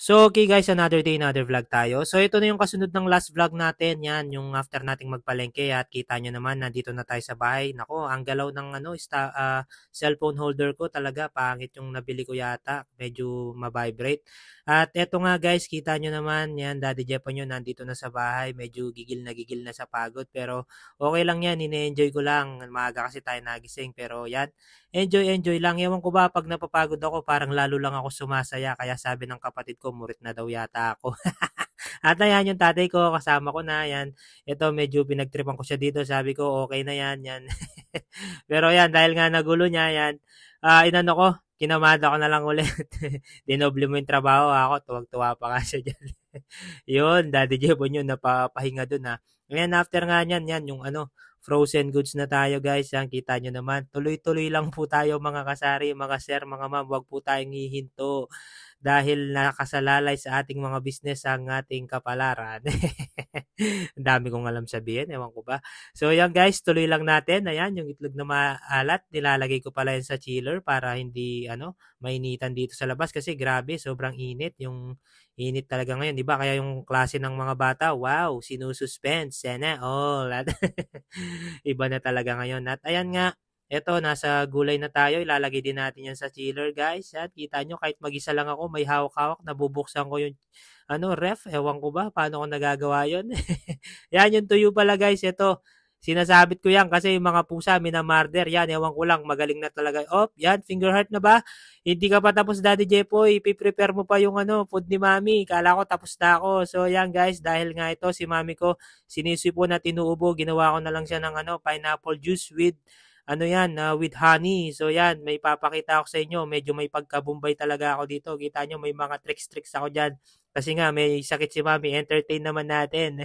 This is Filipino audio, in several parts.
So, okay guys, another day, another vlog tayo. So, ito na yung kasunod ng last vlog natin. Yan, yung after nating magpalengke at kita nyo naman, nandito na tayo sa bahay. Nako, ang galaw ng cellphone holder ko talaga, pangit yung nabili ko yata. Medyo ma-vibrate. At eto nga guys, kita nyo naman, yan, Daddy Jepo nyo, nandito na sa bahay. Medyo gigil na sa pagod. Pero okay lang yan, ine-enjoy ko lang. Maaga kasi tayo nagising. Pero yan, enjoy lang. Ewan ko ba, pag napapagod ako, parang lalo lang ako sumasaya. Kaya sabi ng kapatid ko, murit na daw yata ako. At ayan, yung tatay ko, kasama ko na, yan. Ito, medyo pinagtripan ko siya dito. Sabi ko, okay na yan. Pero yan, dahil nga nagulo niya, yan. Inano ko, kinamada ko na lang ulit. Dinoble mo yung trabaho ako. Tuwag-tuwa pa nga siya dyan. Yun, Daddy Jebon yun, napapahinga dun ha. Ngayon, after nga yan, yung frozen goods na tayo guys. Yan, kita nyo naman. Tuloy-tuloy lang po tayo mga kasari, mga sir, mga ma'am. Huwag po tayong hihinto dahil nakasalalay sa ating mga business ang ating kapalaran. Ang dami kong alam sabihin, ewan ko ba. So yan guys, tuloy lang natin. Ayan, yung itlog na maalat, nilalagay ko pala yan sa chiller para hindi mainitan dito sa labas kasi grabe, sobrang init. Yung init talaga ngayon, di ba? Kaya yung klase ng mga bata, wow, sinususpense, sana all. At iba na talaga ngayon. At ayan nga, eto, nasa gulay na tayo. Ilalagay din natin yan sa chiller, guys. At kita nyo, kahit mag-isa lang ako, may hawak-hawak, nabubuksan ko yung ref. Ewan ko ba, paano ko nagagawa yun? Yan, yung tuyo pala, guys. Ito, sinasabit ko yan kasi yung mga pusa, minamarder. Yan, ewan ko lang, magaling na talaga. Oh, yan, finger heart na ba? Hindi ka pa tapos, Daddy Jepoy. Ipiprepare mo pa yung food ni Mami. Kala ko tapos na ako. So, yan, guys, dahil nga ito, si Mami ko, sinisipon na tinuubo. Ginawa ko na lang siya ng pineapple juice with yan, with honey. So yan, may papakita ako sa inyo. Medyo may pagkabumbay talaga ako dito. Kita nyo, may mga tricks ako dyan. Kasi nga, may sakit si Mami. Entertain naman natin.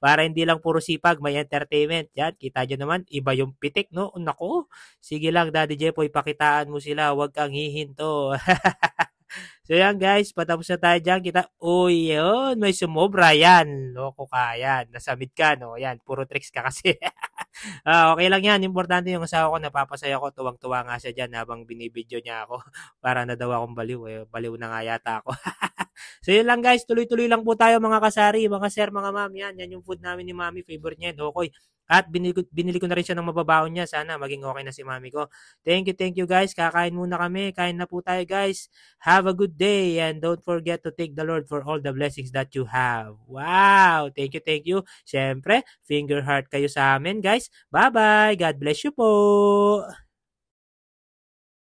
Para hindi lang puro sipag, may entertainment. Yan, kita nyo naman, iba yung pitik, no? Nako, sige lang, Daddy Jepoy, pakitaan mo sila. Huwag kang hihinto. So yan guys, patapos na tayo dyan. Kita, uy, yun, may sumobra yan. Loko ka, yan. Nasamid ka, no? Yan, puro tricks ka kasi. Okay lang yan. Importante yung asawa ko, napapasaya ko. Tuwang-tuwa nga siya dyan habang binibidyo niya ako. Para na daw akong baliw. Eh. Baliw na nga yata ako. So yun lang guys, tuloy-tuloy lang po tayo mga kasari, mga sir, mga ma'am. Yan yung food namin ni Mami. Favorite niya, Dokoy. At binili ko na rin siya ng mababaon niya. Sana maging okay na si Mami ko. Thank you guys. Kakain muna kami. Kain na po tayo guys. Have a good day and don't forget to thank the Lord for all the blessings that you have. Wow! Thank you. Siyempre, finger heart kayo sa amin guys. Bye-bye. God bless you po.